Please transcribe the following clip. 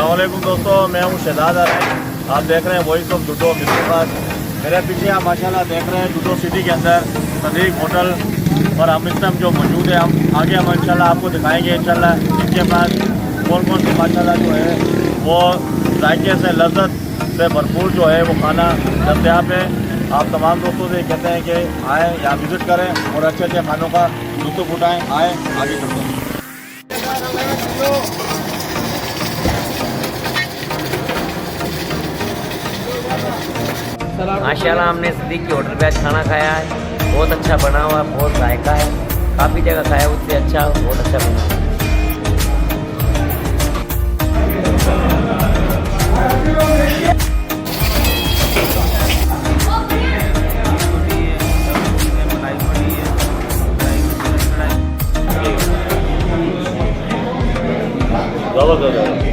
अस्सलामुअलैकुम दोस्तों, मैं हूँ शहजाद अरैन। आप देख रहे हैं वॉइस ऑफ डूडो मिर्जाबाद। मेरे पीछे आप माशाल्लाह देख रहे हैं डूडो सिटी के अंदर सदीक होटल, और हम इस टाइम जो मौजूद है, हम आगे हम इंशाल्लाह आपको दिखाएंगे इंशाल्लाह इनके पास कौन कौन सी माशाल्लाह जो है वो जायके से लज्जत से भरपूर जो है वो खाना दस्तयाब है। आप तमाम दोस्तों से कहते हैं कि आएँ यहाँ विज़िट करें और अच्छे अच्छे खानों का लुत्फ़ उठाएँ। आएँ आगे चलते हैं। माशाल्लाह हमने सदीक की होटल पे आज खाना खाया है। बहुत अच्छा बना हुआ, बहुत जायका है। काफ़ी जगह खाया, उससे अच्छा बहुत अच्छा बना हुआ। ज़बरदस्त।